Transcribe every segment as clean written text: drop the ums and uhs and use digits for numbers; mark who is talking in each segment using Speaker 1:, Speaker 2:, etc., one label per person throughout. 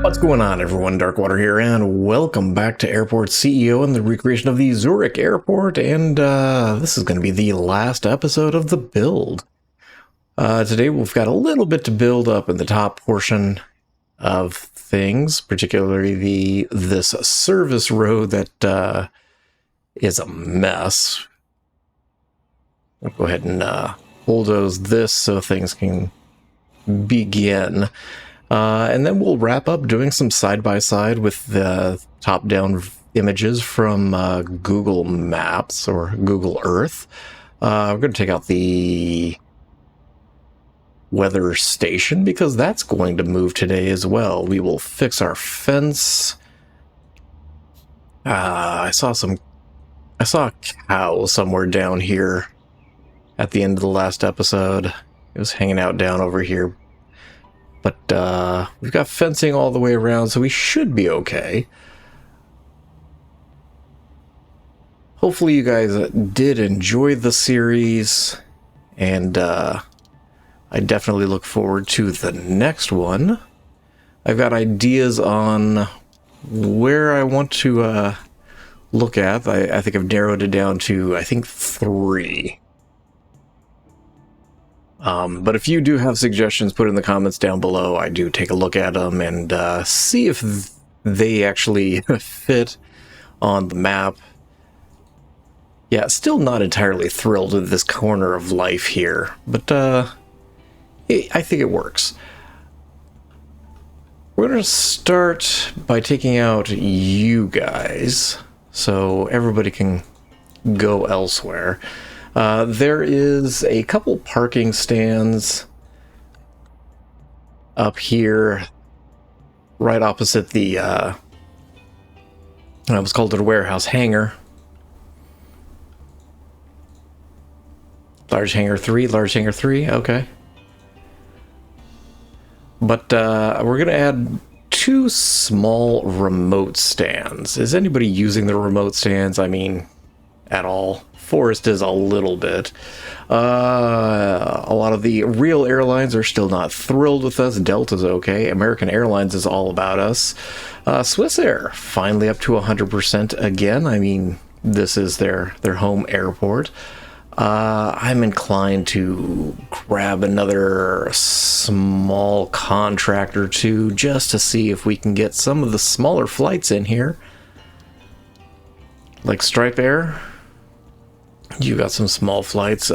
Speaker 1: What's going on, everyone? Darkwater here, and welcome back to Airport CEO and the recreation of the Zurich Airport, and this is going to be the last episode of the build. Today we've got a little bit to build up in the top portion of things, particularly this service road that is a mess. I'll go ahead and bulldoze this so things can begin. And then we'll wrap up doing some side-by-side with the top-down images from Google Maps or Google Earth. We're going to take out the weather station because that's going to move today as well. We will fix our fence. I saw a cow somewhere down here at the end of the last episode. It was hanging out down over here. But we've got fencing all the way around, so we should be okay. Hopefully you guys did enjoy the series, and I definitely look forward to the next one. I've got ideas on where I want to look at. I think I've narrowed it down to, I think, 3. But if you do have suggestions, put in the comments down below. I do take a look at them and see if they actually fit on the map. Yeah, still not entirely thrilled with this corner of life here, but I think it works. We're going to start by taking out you guys so everybody can go elsewhere. There is a couple parking stands up here, right opposite the, I was called it a warehouse hangar. Large hangar 3, okay. But we're going to add 2 small remote stands. Is anybody using the remote stands? I mean, at all? Forest is a little bit. A lot of the real airlines are still not thrilled with us. Delta's okay. American Airlines is all about us. Swiss Air finally up to 100% again. I mean, this is their home airport. I'm inclined to grab another small contract or 2 just to see if we can get some of the smaller flights in here. Like Stripe Air. You got some small flights.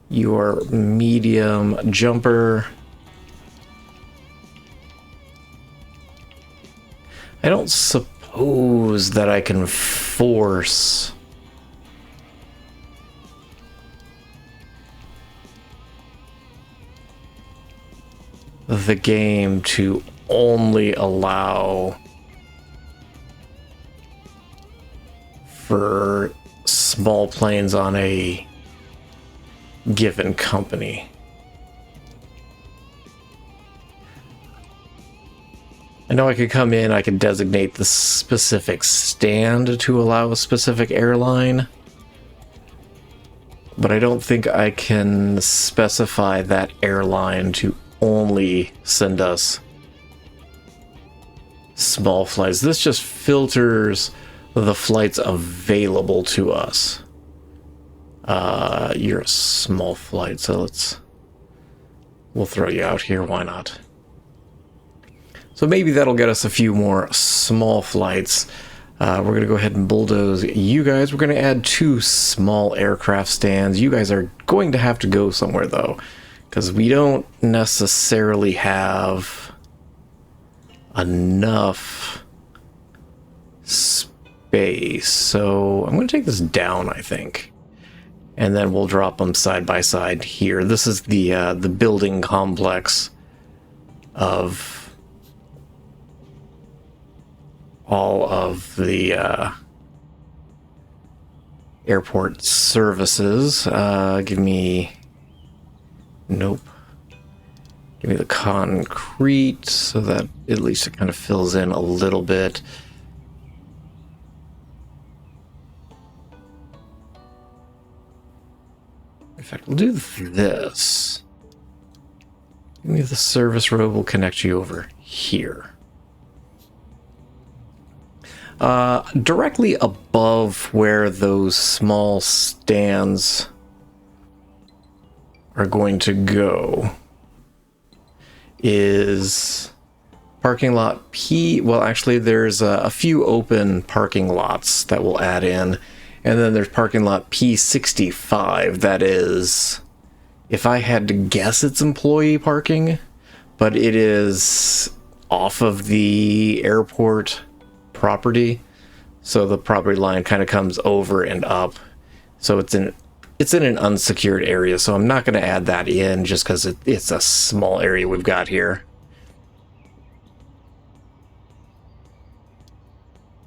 Speaker 1: Your medium jumper. I don't suppose that I can force the game to only allow for small planes on a given company. I know I could come in, I could designate the specific stand to allow a specific airline, but I don't think I can specify that airline to only send us small flights. This just filters the flights available to us. You're a small flight, so we'll throw you out here, why not? So maybe that'll get us a few more small flights. We're gonna go ahead and bulldoze you guys. We're gonna add 2 small aircraft stands. You guys are going to have to go somewhere though, because we don't necessarily have enough space. So I'm going to take this down, I think, and then we'll drop them side by side here. This is the building complex of all of the airport services. Give me the concrete so that at least it kind of fills in a little bit. In fact, we'll do this. maybe the service road will connect you over here. Directly above where those small stands are going to go is parking lot P. Well, actually, there's a few open parking lots that we'll add in. And then there's parking lot P65. That is, if I had to guess, it's employee parking, but it is off of the airport property. So the property line kind of comes over and up. So it's in an unsecured area. So I'm not going to add that in just because it's a small area we've got here.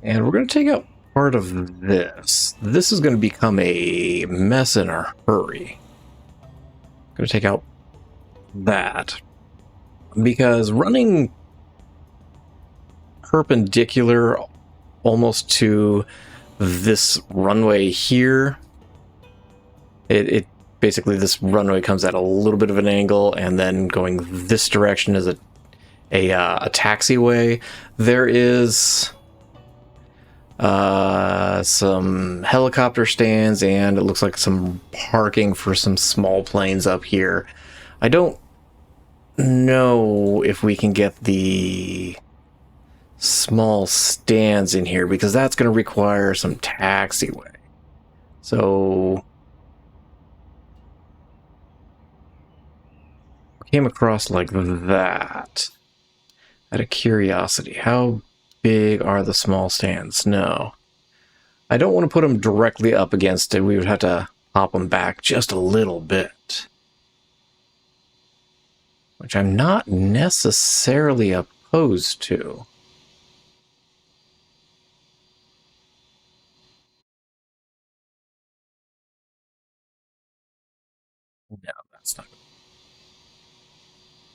Speaker 1: And we're going to take out part of this. This is going to become a mess in a hurry. Going to take out that. Because running perpendicular almost to this runway here, it basically, this runway comes at a little bit of an angle, and then going this direction is a taxiway. There is some helicopter stands, and it looks like some parking for some small planes up here. I don't know if we can get the small stands in here, because that's going to require some taxiway. So came across like that. Out of curiosity, how big are the small stands? No. I don't want to put them directly up against it. We would have to pop them back just a little bit. Which I'm not necessarily opposed to. No, that's not.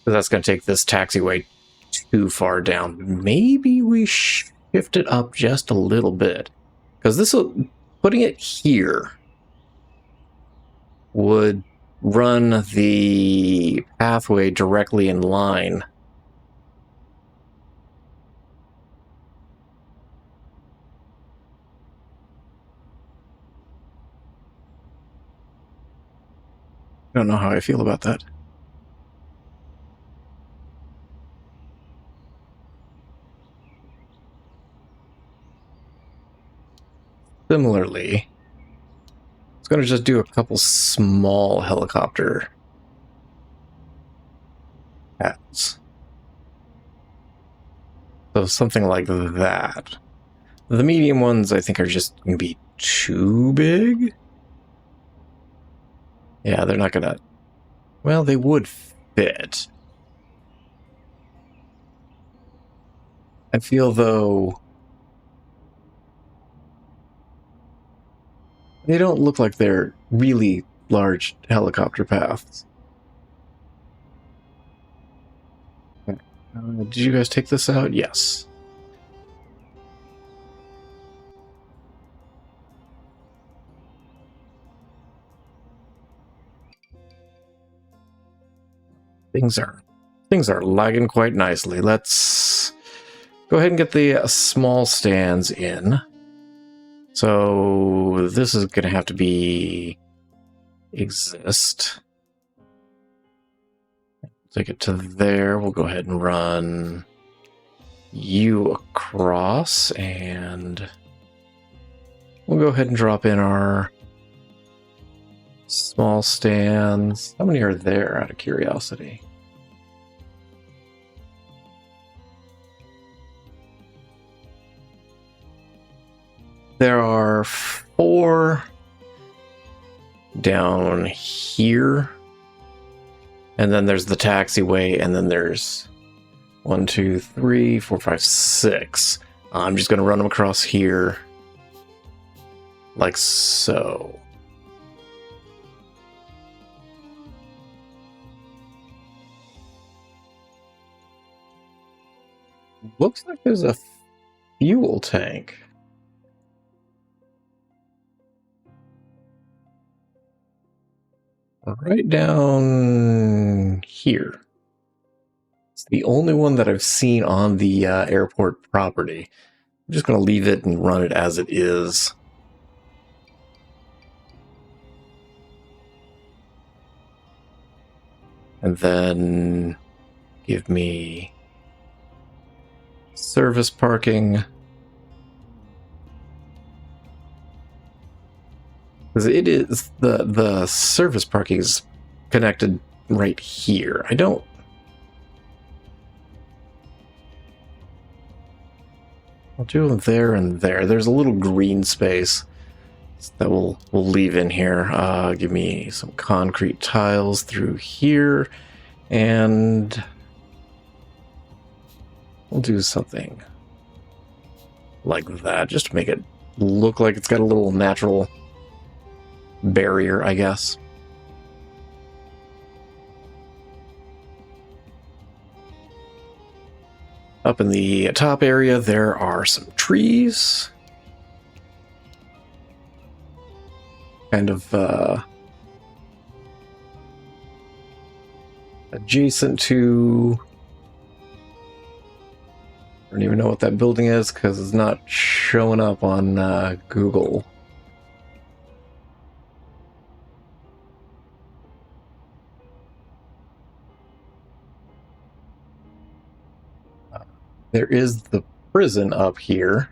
Speaker 1: That's going to take this taxiway too far down. Maybe we shift it up just a little bit. Because this will, putting it here would run the pathway directly in line. I don't know how I feel about that. Similarly, it's going to just do a couple small helicopter pads. So something like that. The medium ones, I think, are just going to be too big. Yeah, they're not going to... Well, they would fit. I feel, though... They don't look like they're really large helicopter paths. Did you guys take this out? Yes. Things are lagging quite nicely. Let's go ahead and get the small stands in. So this is going to have to be exist. Take it to there. We'll go ahead and run you across, and we'll go ahead and drop in our small stands. How many are there, out of curiosity? There are 4 down here. And then there's the taxiway, and then there's 1, 2, 3, 4, 5, 6. I'm just going to run them across here. Like so. Looks like there's a fuel tank. Right down here. the only one that I've seen on the airport property. I'm just going to leave it and run it as it is. And then give me service parking. Because it is, the service parking is connected right here. I'll do them there and there. There's a little green space that we'll leave in here. Give me some concrete tiles through here, and we'll do something like that, just to make it look like it's got a little natural barrier, I guess. Up in the top area, there are some trees. Kind of adjacent to... I don't even know what that building is because it's not showing up on Google. There is the prison up here.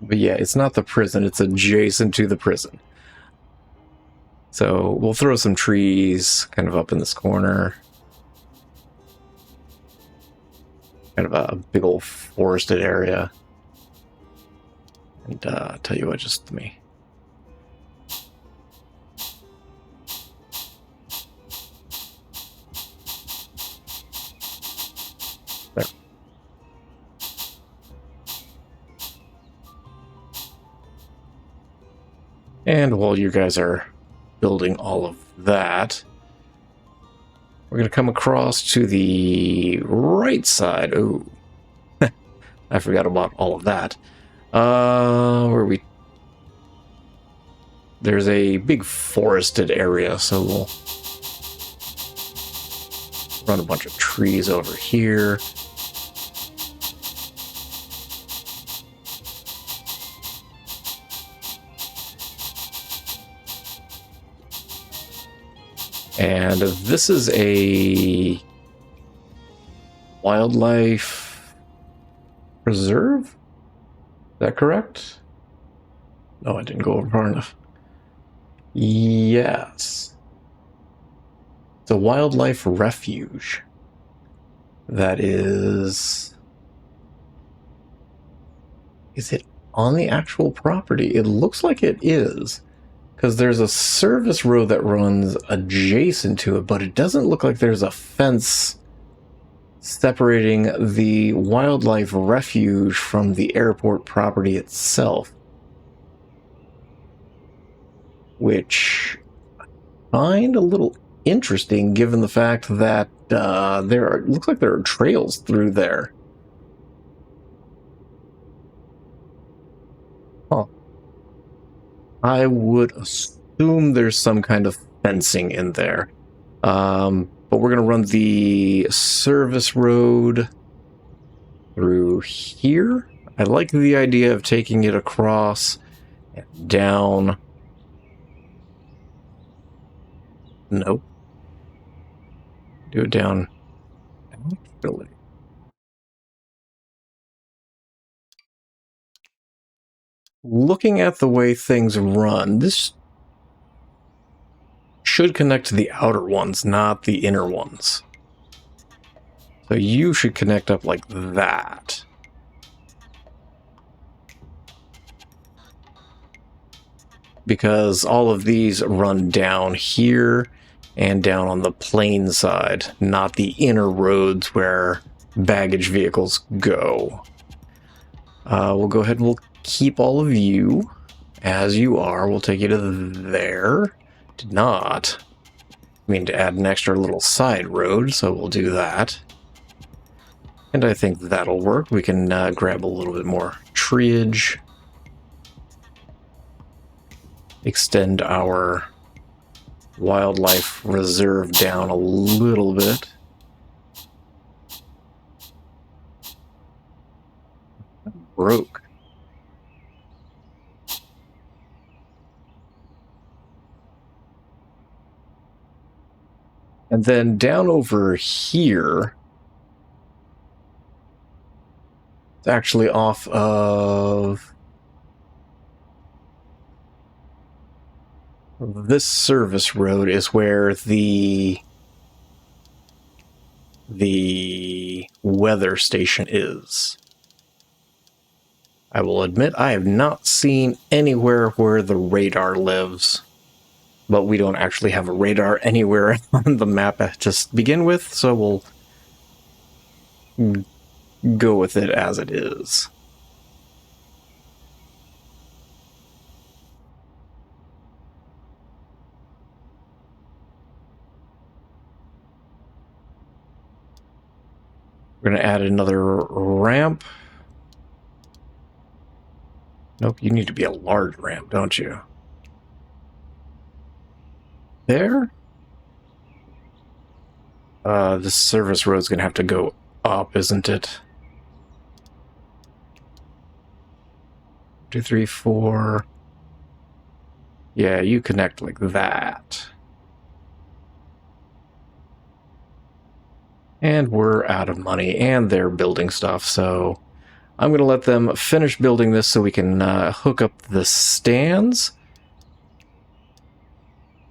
Speaker 1: But yeah, it's not the prison, it's adjacent to the prison. So we'll throw some trees kind of up in this corner. Kind of a big old forested area. And tell you what, just let me... There. And while you guys are building all of that, we're going to come across to the right side. Oh, I forgot about all of that. There's a big forested area, so we'll run a bunch of trees over here. And this is a wildlife preserve? Is that correct? No, I didn't go over far enough. Yes. It's a wildlife refuge. That is... Is it on the actual property? It looks like it is. Because there's a service road that runs adjacent to it, but it doesn't look like there's a fence separating the wildlife refuge from the airport property itself. Which I find a little interesting given the fact that looks like there are trails through there. Huh. I would assume there's some kind of fencing in there. But we're going to run the service road through here. I like the idea of taking it across and down. Nope. Do it down. Really. Looking at the way things run, this should connect to the outer ones, not the inner ones. So you should connect up like that. Because all of these run down here and down on the plane side, not the inner roads where baggage vehicles go. We'll go ahead and we'll keep all of you as you are. We'll take you to there. Did not mean to add an extra little side road, so we'll do that. And I think that'll work. We can grab a little bit more treeage. Extend our wildlife reserve down a little bit. broke. And then down over here, it's actually off of this service road is where the weather station is. I will admit I have not seen anywhere where the radar lives, but we don't actually have a radar anywhere on the map to begin with, so we'll go with it as it is. We're going to add another ramp. Nope, you need to be a large ramp, don't you? There? This service road's going to have to go up, isn't it? 2, 3, 4. Yeah, you connect like that. And we're out of money, and they're building stuff, so I'm going to let them finish building this so we can hook up the stands.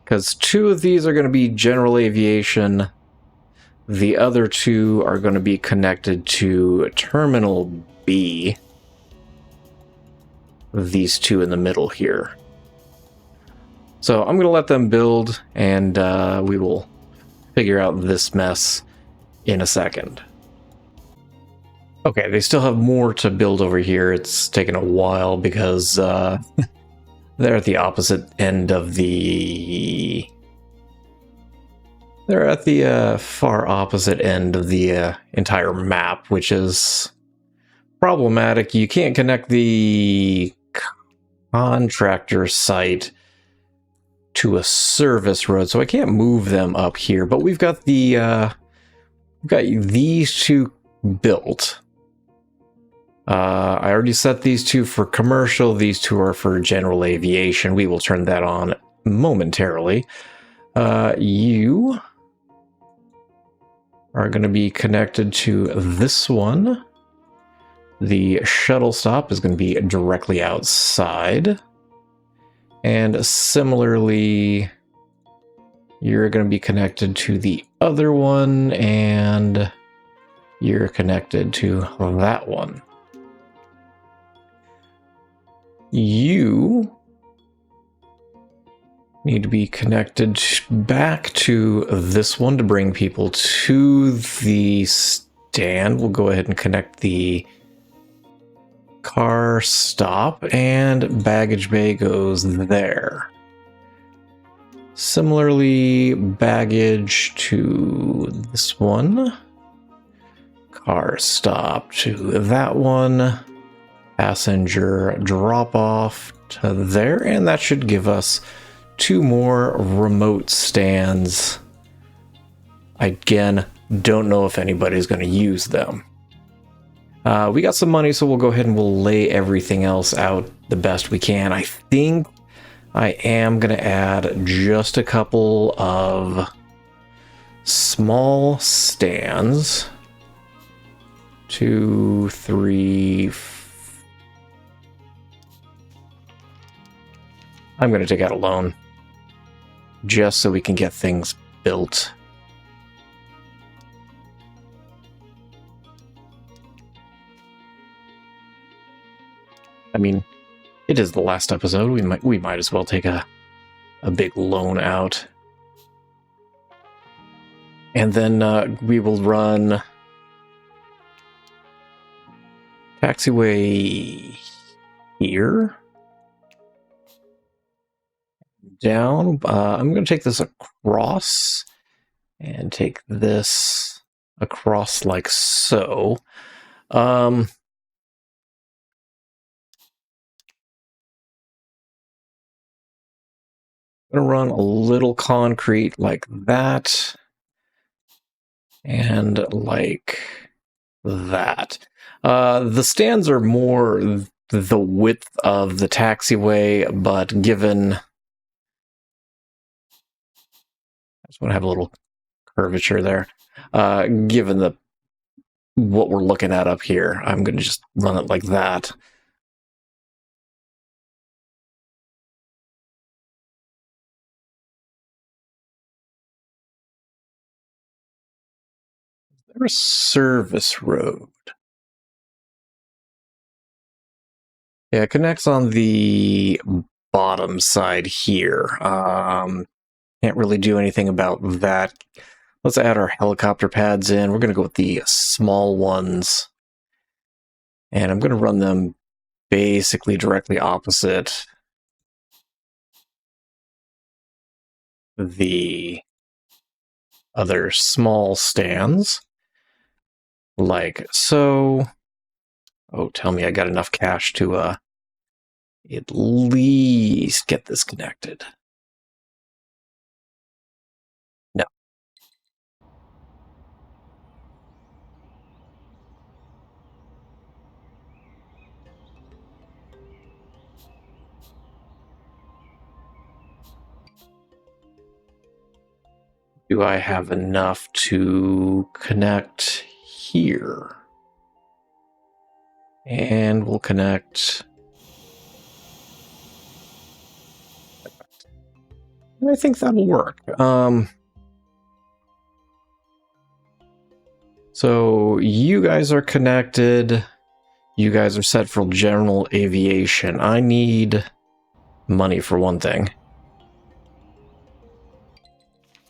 Speaker 1: Because 2 of these are going to be general aviation. The other 2 are going to be connected to Terminal B. These 2 in the middle here. So I'm going to let them build, and we will figure out this mess in a second. Okay, they still have more to build over here. It's taken a while because they're at the opposite end of the... They're at the far opposite end of the entire map, which is problematic. You can't connect the contractor site to a service road, so I can't move them up here. But we've got the we've got these 2 built. I already set these 2 for commercial. These 2 are for general aviation. We will turn that on momentarily. You are going to be connected to this one. The shuttle stop is going to be directly outside. And similarly, you're going to be connected to the other one, and you're connected to that one. You need to be connected back to this one to bring people to the stand. We'll go ahead and connect the car stop, and baggage bay goes there. Similarly, baggage to this one, car stop to that one, passenger drop off to there, and that should give us 2 more remote stands. Again, don't know if anybody's going to use them. We got some money, so we'll go ahead and we'll lay everything else out the best we can. I think I am going to add just a couple of small stands. 2, 3... I'm going to take out a loan just so we can get things built. I mean, it is the last episode. We might as well take a big loan out. And then we will run taxiway here. Down. I'm going to take this across and take this across like so. I'm going to run a little concrete like that, and like that. The stands are more the width of the taxiway, but given... I just want to have a little curvature there. Given what we're looking at up here, I'm going to just run it like that. There's a service road. Yeah, it connects on the bottom side here. Can't really do anything about that. Let's add our helicopter pads in. We're going to go with the small ones. And I'm going to run them basically directly opposite the other small stands. Like so. Oh, tell me I got enough cash to at least get this connected. No. Do I have enough to connect here? And we'll connect... I think that'll work. So you guys are connected. You guys are set for general aviation. I need money for one thing.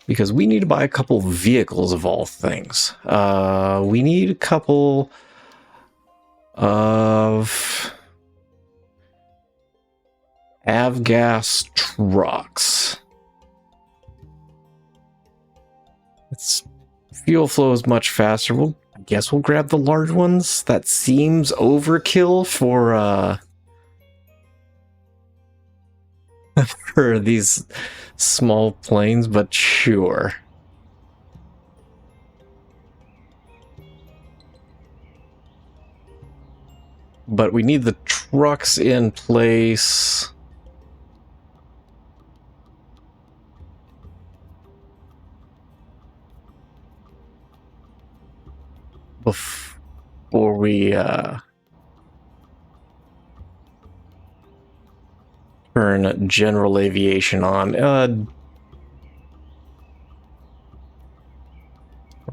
Speaker 1: Because we need to buy a couple vehicles of all things. We need a couple of avgas trucks. Its fuel flow is much faster. I guess we'll grab the large ones. That seems overkill for for these small planes, but sure. But we need the trucks in place. Before we turn general aviation on. What am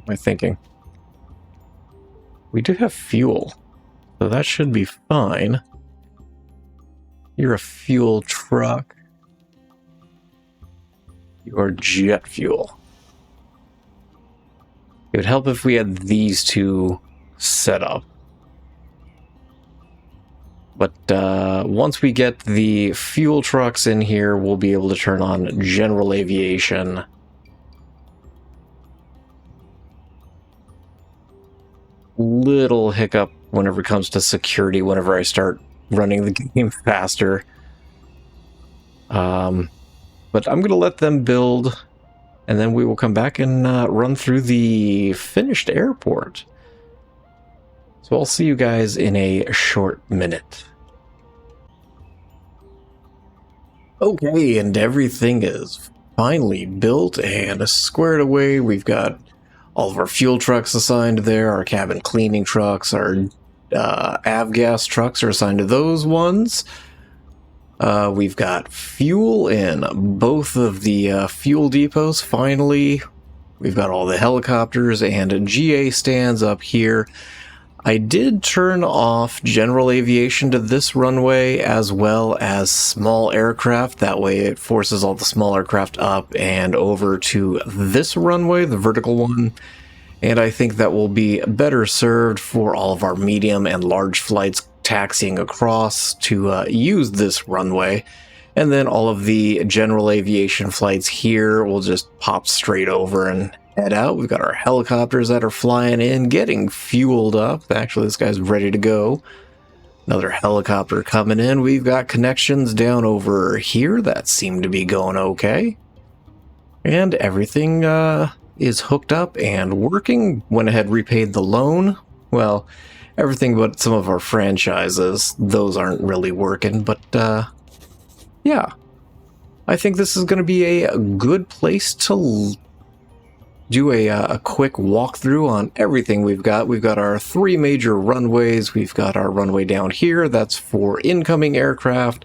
Speaker 1: I thinking? We do have fuel, so that should be fine. You're a fuel truck. You are jet fuel. It would help if we had these two set up. But once we get the fuel trucks in here, we'll be able to turn on general aviation. Little hiccup whenever it comes to security, whenever I start running the game faster. But I'm going to let them build, and then we will come back and run through the finished airport. So I'll see you guys in a short minute. Okay, and everything is finally built and squared away. We've got all of our fuel trucks assigned there, our cabin cleaning trucks, our avgas trucks are assigned to those ones. We've got fuel in both of the fuel depots, finally. We've got all the helicopters and GA stands up here. I did turn off general aviation to this runway as well as small aircraft. That way it forces all the small aircraft up and over to this runway, the vertical one. And I think that will be better served for all of our medium and large flights taxiing across to use this runway. And then all of the general aviation flights here will just pop straight over and head out. We've got our helicopters that are flying in, getting fueled up. Actually, this guy's ready to go. Another helicopter coming in. We've got connections down over here that seem to be going okay. And everything is hooked up and working. Went ahead, repaid the loan. well, everything but some of our franchises, those aren't really working, but yeah. I think this is going to be a good place to do a quick walkthrough on everything we've got. We've got our 3 major runways. We've got our runway down here. That's for incoming aircraft.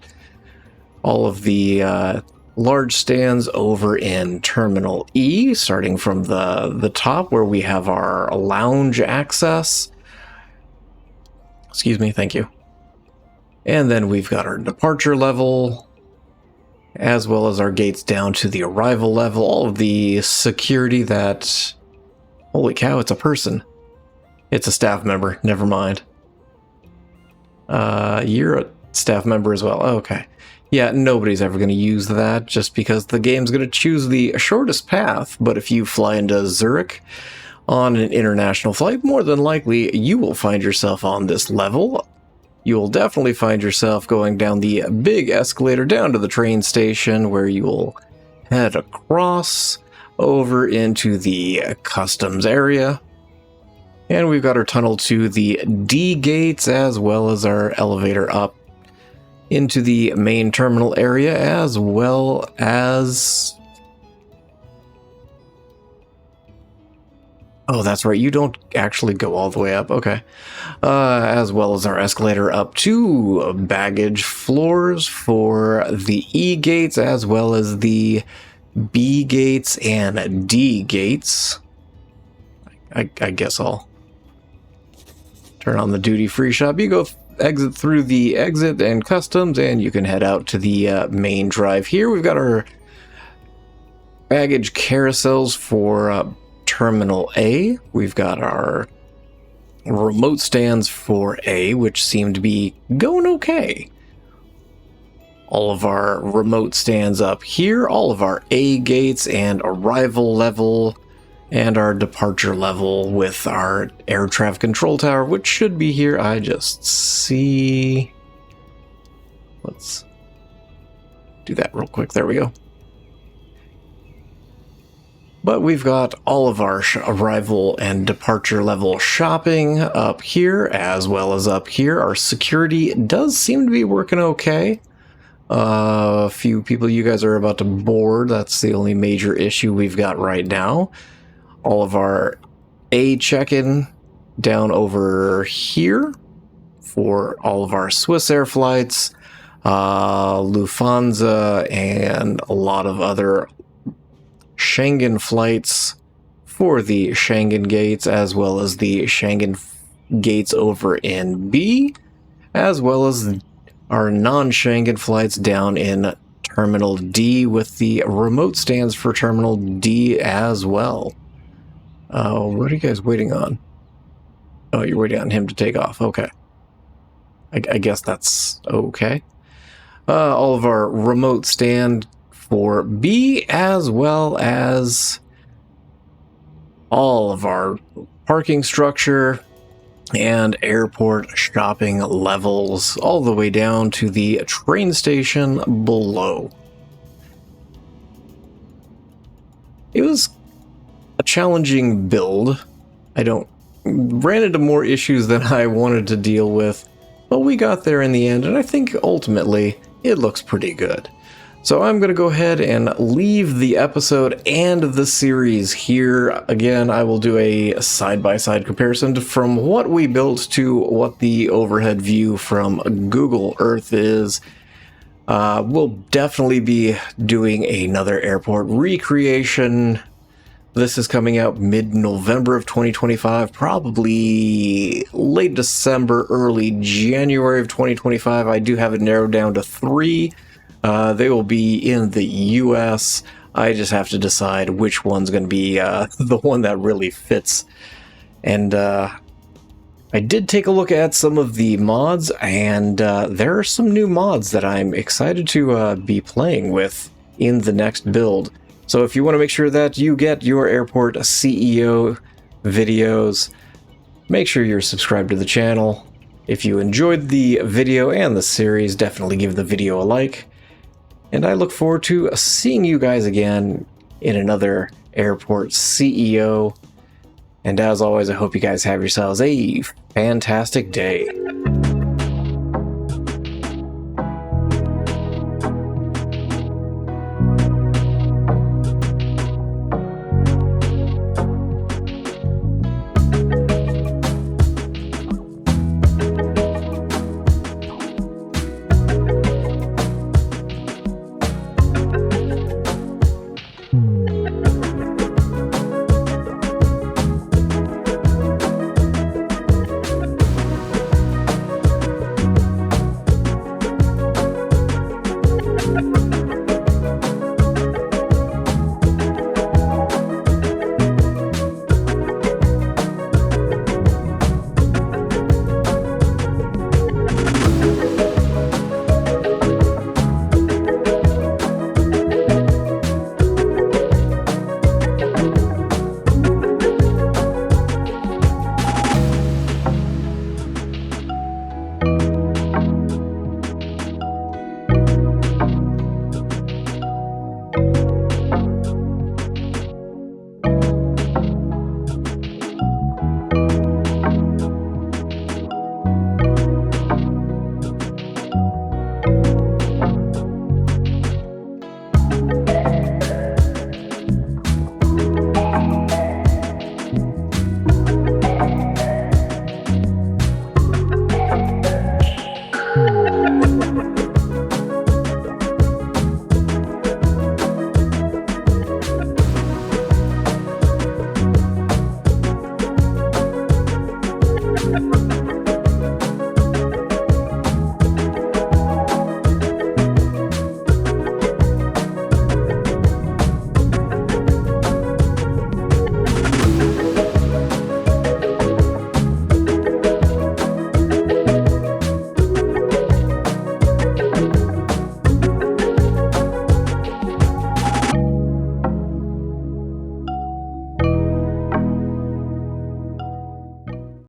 Speaker 1: All of the large stands over in Terminal E, starting from the top where we have our lounge access. Excuse me, thank you. And then we've got our departure level, as well as our gates down to the arrival level, all of the security that... Holy cow, it's a person. It's a staff member, never mind. You're a staff member as well, okay. Yeah, nobody's ever going to use that just because the game's going to choose the shortest path, but if you fly into Zurich on an international flight, more than likely you will find yourself on this level. You'll definitely find yourself going down the big escalator down to the train station where you'll head across over into the customs area. And we've got our tunnel to the D gates as well as our elevator up into the main terminal area as well as... Oh, that's right, you don't actually go all the way up, okay. As well as our escalator up to baggage floors for the E gates, as well as the B gates and D gates. I guess I'll turn on the duty-free shop. You go exit through the exit and customs, and you can head out to the main drive here. We've got our baggage carousels for... Terminal A. We've got our remote stands for A, which seem to be going okay. All of our remote stands up here, all of our A gates and arrival level, and our departure level with our air traffic control tower, which should be here. I just see... Let's do that real quick. There we go. But we've got all of our arrival and departure level shopping up here, as well as up here. Our security does seem to be working okay. A few people you guys are about to board. That's the only major issue we've got right now. All of our A check-in down over here for all of our Swiss Air flights, Lufthansa, and a lot of other Schengen flights for the Schengen gates, as well as the Schengen gates over in B, as well as our non-Schengen flights down in Terminal D with the remote stands for Terminal D as well. What are you guys waiting on? Oh, you're waiting on him to take off. Okay. I guess that's okay. All of our remote stand for B, as well as all of our parking structure and airport shopping levels, all the way down to the train station below. It was a challenging build. Ran into more issues than I wanted to deal with, but we got there in the end, and I think ultimately it looks pretty good. So I'm going to go ahead and leave the episode and the series here. Again, I will do a side-by-side comparison from what we built to what the overhead view from Google Earth is. We'll definitely be doing another airport recreation. This is coming out mid-November of 2025, probably late December, early January of 2025. I do have it narrowed down to 3. They will be in the US. I just have to decide which one's going to be the one that really fits. And I did take a look at some of the mods, and there are some new mods that I'm excited to be playing with in the next build. So if you want to make sure that you get your Airport CEO videos, make sure you're subscribed to the channel. If you enjoyed the video and the series, definitely give the video a like. And I look forward to seeing you guys again in another Airport CEO. And as always, I hope you guys have yourselves a fantastic day.